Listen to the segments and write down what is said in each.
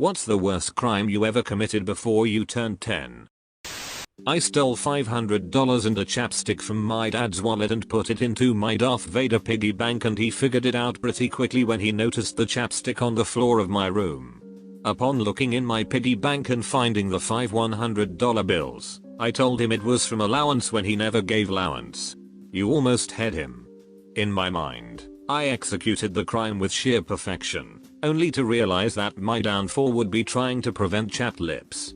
What's the worst crime you ever committed before you turned 10? I stole $500 and a chapstick from my dad's wallet and put it into my Darth Vader piggy bank, and he figured it out pretty quickly when he noticed the chapstick on the floor of my room. Upon looking in my piggy bank and finding the 5 $100 bills, I told him it was from allowance when he never gave allowance. You almost had him. In my mind, I executed the crime with sheer perfection, only to realize that my downfall would be trying to prevent chapped lips.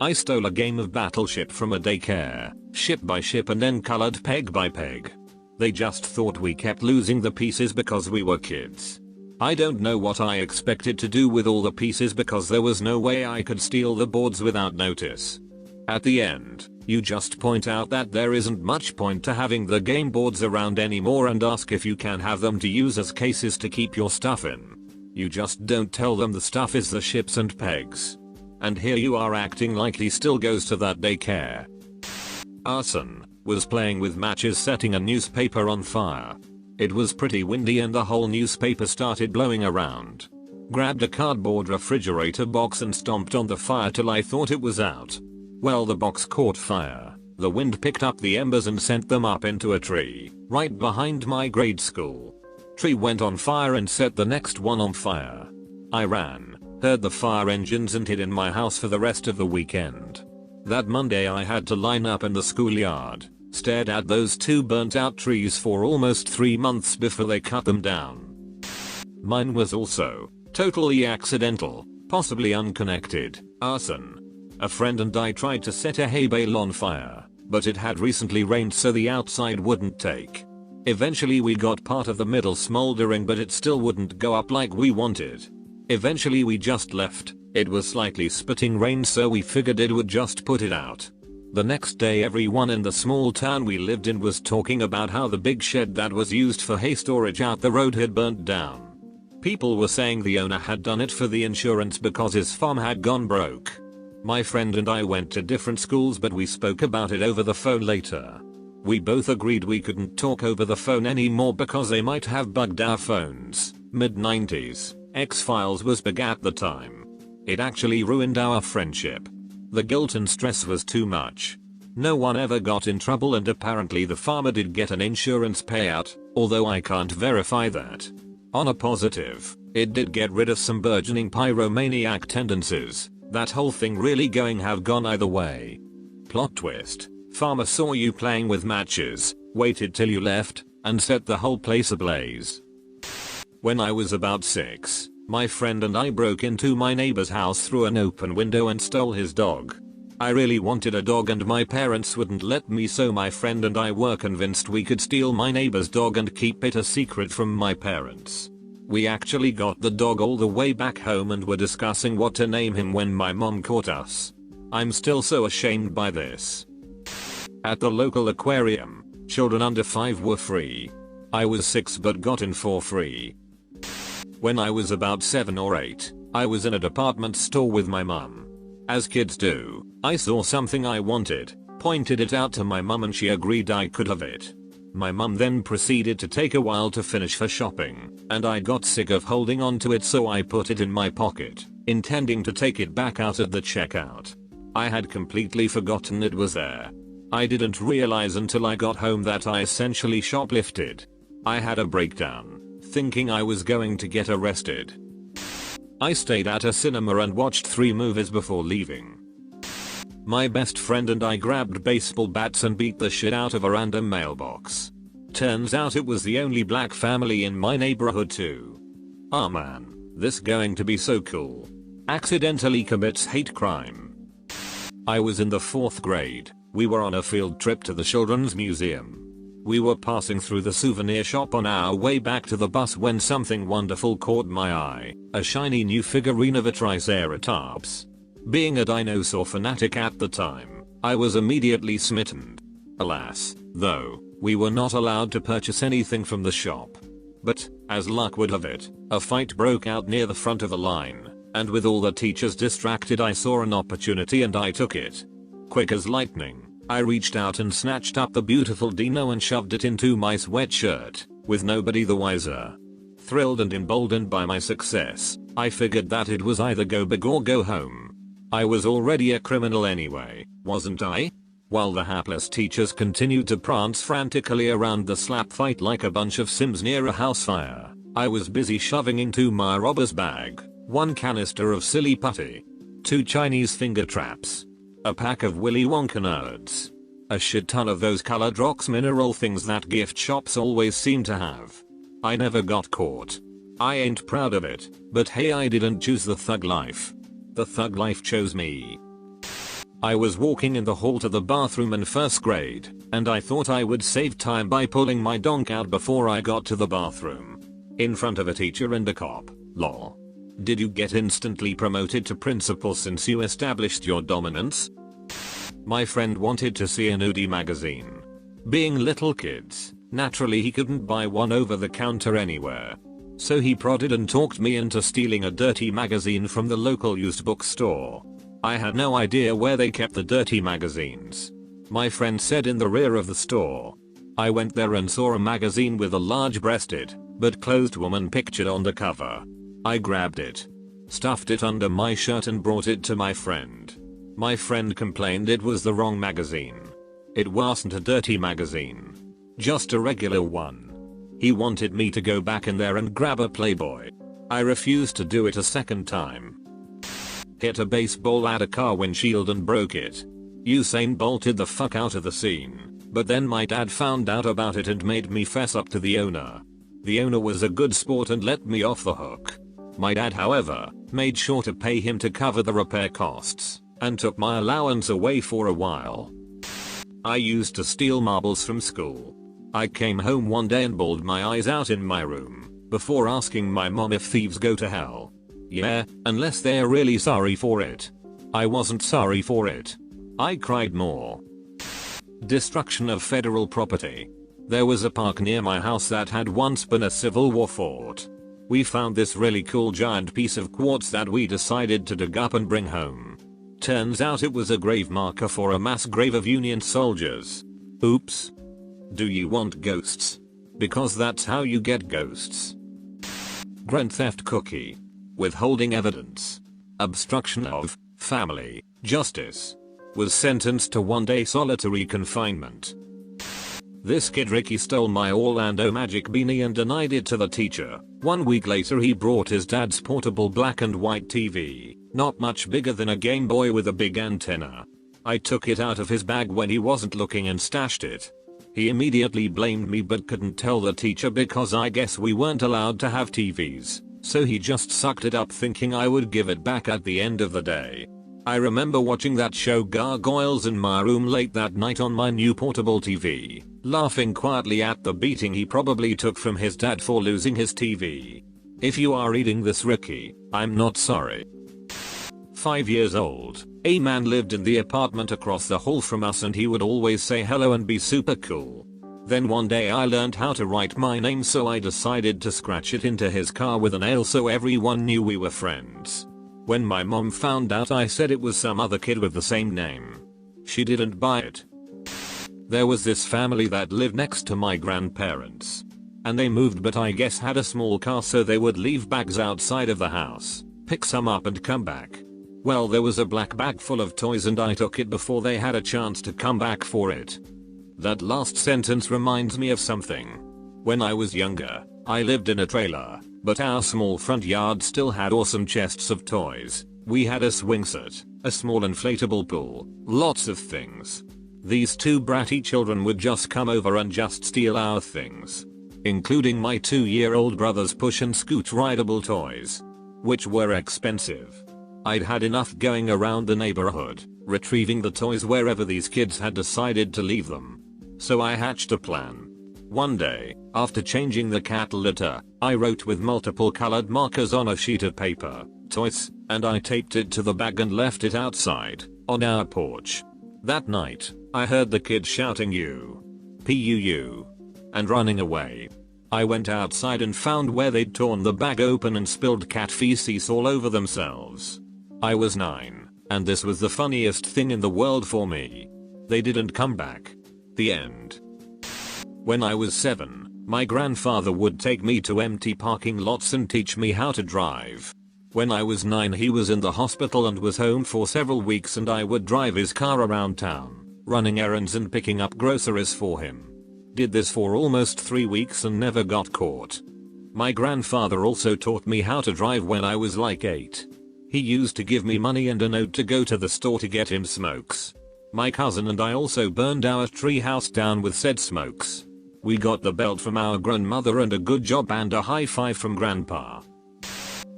I stole a game of Battleship from a daycare, ship by ship and then colored peg by peg. They just thought we kept losing the pieces because we were kids. I don't know what I expected to do with all the pieces because there was no way I could steal the boards without notice. At the end, you just point out that there isn't much point to having the game boards around anymore and ask if you can have them to use as cases to keep your stuff in. You just don't tell them the stuff is the ships and pegs. And here you are acting like he still goes to that daycare. Arson was playing with matches setting a newspaper on fire. It was pretty windy and the whole newspaper started blowing around. Grabbed a cardboard refrigerator box and stomped on the fire till I thought it was out. Well, the box caught fire. The wind picked up the embers and sent them up into a tree right behind my grade school. Tree went on fire and set the next one on fire. I ran, heard the fire engines and hid in my house for the rest of the weekend. That Monday I had to line up in the schoolyard, stared at those two burnt out trees for almost 3 months before they cut them down. Mine was also totally accidental, possibly unconnected, arson. A friend and I tried to set a hay bale on fire, but it had recently rained so the outside wouldn't take. Eventually we got part of the middle smoldering, but it still wouldn't go up like we wanted. Eventually we just left. It was slightly spitting rain, so we figured it would just put it out. The next day everyone in the small town we lived in was talking about how the big shed that was used for hay storage out the road had burnt down. People were saying the owner had done it for the insurance because his farm had gone broke. My friend and I went to different schools, but we spoke about it over the phone later. We both agreed we couldn't talk over the phone anymore because they might have bugged our phones. Mid-90s, X-Files was big at the time. It actually ruined our friendship. The guilt and stress was too much. No one ever got in trouble, and apparently the farmer did get an insurance payout, although I can't verify that. On a positive, it did get rid of some burgeoning pyromaniac tendencies. That whole thing really have gone either way. Plot twist. Farmer saw you playing with matches, waited till you left, and set the whole place ablaze. When I was about 6, my friend and I broke into my neighbor's house through an open window and stole his dog. I really wanted a dog and my parents wouldn't let me, so my friend and I were convinced we could steal my neighbor's dog and keep it a secret from my parents. We actually got the dog all the way back home and were discussing what to name him when my mom caught us. I'm still so ashamed by this. At the local aquarium, children under 5 were free. I was 6 but got in for free. When I was about 7 or 8, I was in a department store with my mum. As kids do, I saw something I wanted, pointed it out to my mum, and she agreed I could have it. My mum then proceeded to take a while to finish for shopping, and I got sick of holding on to it, so I put it in my pocket, intending to take it back out at the checkout. I had completely forgotten it was there. I didn't realize until I got home that I essentially shoplifted. I had a breakdown, thinking I was going to get arrested. I stayed at a cinema and watched 3 movies before leaving. My best friend and I grabbed baseball bats and beat the shit out of a random mailbox. Turns out it was the only black family in my neighborhood too. Ah man, this going to be so cool. Accidentally commits hate crime. I was in the 4th grade. We were on a field trip to the Children's Museum. We were passing through the souvenir shop on our way back to the bus when something wonderful caught my eye, a shiny new figurine of a Triceratops. Being a dinosaur fanatic at the time, I was immediately smitten. Alas, though, we were not allowed to purchase anything from the shop. But, as luck would have it, a fight broke out near the front of the line, and with all the teachers distracted, I saw an opportunity and I took it. Quick as lightning, I reached out and snatched up the beautiful dino and shoved it into my sweatshirt, with nobody the wiser. Thrilled and emboldened by my success, I figured that it was either go big or go home. I was already a criminal anyway, wasn't I? While the hapless teachers continued to prance frantically around the slap fight like a bunch of Sims near a house fire, I was busy shoving into my robber's bag 1 canister of silly putty, 2 Chinese finger traps, a pack of Willy Wonka nerds, a shit ton of those colored rocks mineral things that gift shops always seem to have. I never got caught. I ain't proud of it, but hey, I didn't choose the thug life. The thug life chose me. I was walking in the hall to the bathroom in 1st grade, and I thought I would save time by pulling my donk out before I got to the bathroom. In front of a teacher and a cop, lol. Did you get instantly promoted to principal since you established your dominance? My friend wanted to see a nudie magazine. Being little kids, naturally he couldn't buy one over the counter anywhere. So he prodded and talked me into stealing a dirty magazine from the local used bookstore. I had no idea where they kept the dirty magazines. My friend said in the rear of the store. I went there and saw a magazine with a large-breasted, but clothed woman pictured on the cover. I grabbed it, stuffed it under my shirt and brought it to my friend. My friend complained it was the wrong magazine. It wasn't a dirty magazine, just a regular one. He wanted me to go back in there and grab a Playboy. I refused to do it a second time. Hit a baseball at a car windshield and broke it. Usain bolted the fuck out of the scene, but then my dad found out about it and made me fess up to the owner. The owner was a good sport and let me off the hook. My dad, however, made sure to pay him to cover the repair costs and took my allowance away for a while. I used to steal marbles from school. I came home one day and bawled my eyes out in my room before asking my mom if thieves go to hell. Yeah, unless they're really sorry for it. I wasn't sorry for it. I cried more. Destruction of federal property. There was a park near my house that had once been a Civil War fort. We found this really cool giant piece of quartz that we decided to dig up and bring home. Turns out it was a grave marker for a mass grave of Union soldiers. Oops. Do you want ghosts? Because that's how you get ghosts. Grand theft cookie. Withholding evidence. Obstruction of family justice. Was sentenced to 1 day solitary confinement. This kid Ricky stole my Orlando Magic beanie and denied it to the teacher. 1 week later he brought his dad's portable black and white TV, not much bigger than a Game Boy with a big antenna. I took it out of his bag when he wasn't looking and stashed it. He immediately blamed me but couldn't tell the teacher because I guess we weren't allowed to have TVs, so he just sucked it up thinking I would give it back at the end of the day. I remember watching that show Gargoyles in my room late that night on my new portable TV, laughing quietly at the beating he probably took from his dad for losing his TV. If you are reading this, Ricky, I'm not sorry. 5 years old, a man lived in the apartment across the hall from us and he would always say hello and be super cool. Then one day I learned how to write my name, so I decided to scratch it into his car with a nail so everyone knew we were friends. When my mom found out, I said it was some other kid with the same name. She didn't buy it. There was this family that lived next to my grandparents. And they moved, but I guess had a small car so they would leave bags outside of the house, pick some up and come back. Well, there was a black bag full of toys and I took it before they had a chance to come back for it. That last sentence reminds me of something. When I was younger, I lived in a trailer, but our small front yard still had awesome chests of toys. We had a swing set, a small inflatable pool, lots of things. These 2 bratty children would just come over and just steal our things, including my 2-year-old brother's push and scoot rideable toys, which were expensive. I'd had enough going around the neighborhood, retrieving the toys wherever these kids had decided to leave them. So I hatched a plan. One day, after changing the cat litter, I wrote with multiple colored markers on a sheet of paper, toys, and I taped it to the bag and left it outside, on our porch. That night, I heard the kids shouting "you, P-U-U," and running away. I went outside and found where they'd torn the bag open and spilled cat feces all over themselves. I was 9, and this was the funniest thing in the world for me. They didn't come back. The end. When I was 7, my grandfather would take me to empty parking lots and teach me how to drive. When I was 9 he was in the hospital and was home for several weeks, and I would drive his car around town, running errands and picking up groceries for him. Did this for almost 3 weeks and never got caught. My grandfather also taught me how to drive when I was like 8. He used to give me money and a note to go to the store to get him smokes. My cousin and I also burned our tree house down with said smokes. We got the belt from our grandmother and a good job and a high five from grandpa.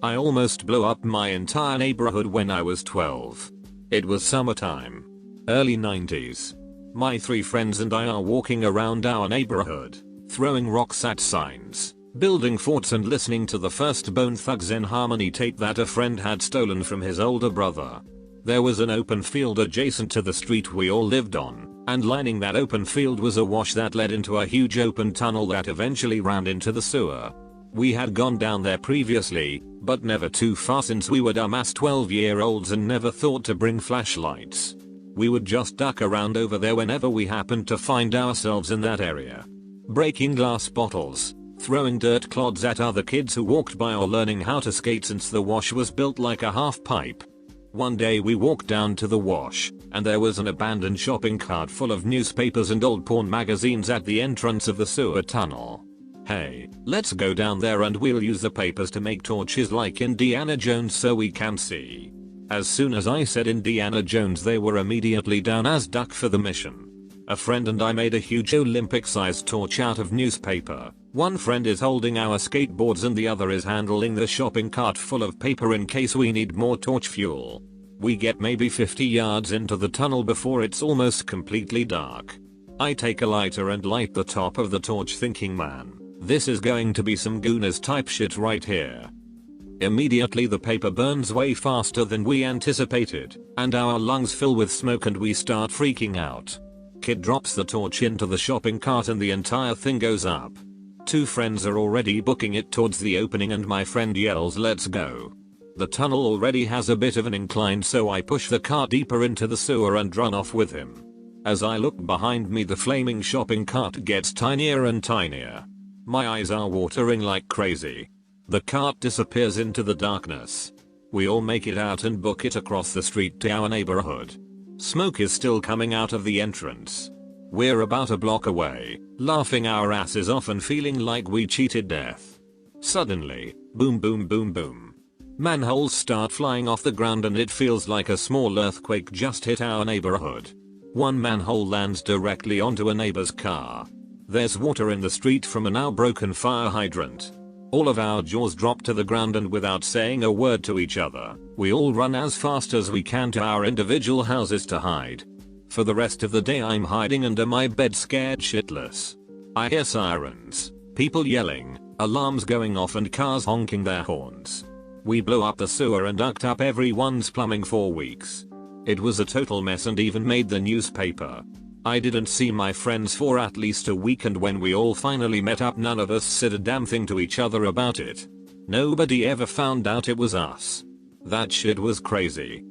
I almost blew up my entire neighborhood when I was 12. It was summertime. Early 90s. My 3 friends and I are walking around our neighborhood, throwing rocks at signs, building forts and listening to the first Bone Thugs-n-Harmony tape that a friend had stolen from his older brother. There was an open field adjacent to the street we all lived on, and lining that open field was a wash that led into a huge open tunnel that eventually ran into the sewer. We had gone down there previously, but never too far since we were dumbass 12-year-olds and never thought to bring flashlights. We would just duck around over there whenever we happened to find ourselves in that area. Breaking glass bottles, throwing dirt clods at other kids who walked by, or learning how to skate since the wash was built like a half pipe. One day we walked down to the wash, and there was an abandoned shopping cart full of newspapers and old porn magazines at the entrance of the sewer tunnel. Hey, let's go down there and we'll use the papers to make torches like Indiana Jones so we can see. As soon as I said Indiana Jones, they were immediately down as duck for the mission. A friend and I made a huge Olympic-sized torch out of newspaper. One friend is holding our skateboards and the other is handling the shopping cart full of paper in case we need more torch fuel. We get maybe 50 yards into the tunnel before it's almost completely dark. I take a lighter and light the top of the torch thinking, man, this is going to be some Goonies type shit right here. Immediately the paper burns way faster than we anticipated, and our lungs fill with smoke and we start freaking out. Kid drops the torch into the shopping cart and the entire thing goes up. 2 friends are already booking it towards the opening and my friend yells, "Let's go." The tunnel already has a bit of an incline, so I push the cart deeper into the sewer and run off with him. As I look behind me, the flaming shopping cart gets tinier and tinier. My eyes are watering like crazy. The cart disappears into the darkness. We all make it out and book it across the street to our neighborhood. Smoke is still coming out of the entrance. We're about a block away, laughing our asses off and feeling like we cheated death. Suddenly, boom boom boom boom. Manholes start flying off the ground and it feels like a small earthquake just hit our neighborhood. One manhole lands directly onto a neighbor's car. There's water in the street from a now broken fire hydrant. All of our jaws drop to the ground and without saying a word to each other, we all run as fast as we can to our individual houses to hide. For the rest of the day I'm hiding under my bed scared shitless. I hear sirens, people yelling, alarms going off and cars honking their horns. We blew up the sewer and ducked up everyone's plumbing for weeks. It was a total mess and even made the newspaper. I didn't see my friends for at least a week, and when we all finally met up none of us said a damn thing to each other about it. Nobody ever found out it was us. That shit was crazy.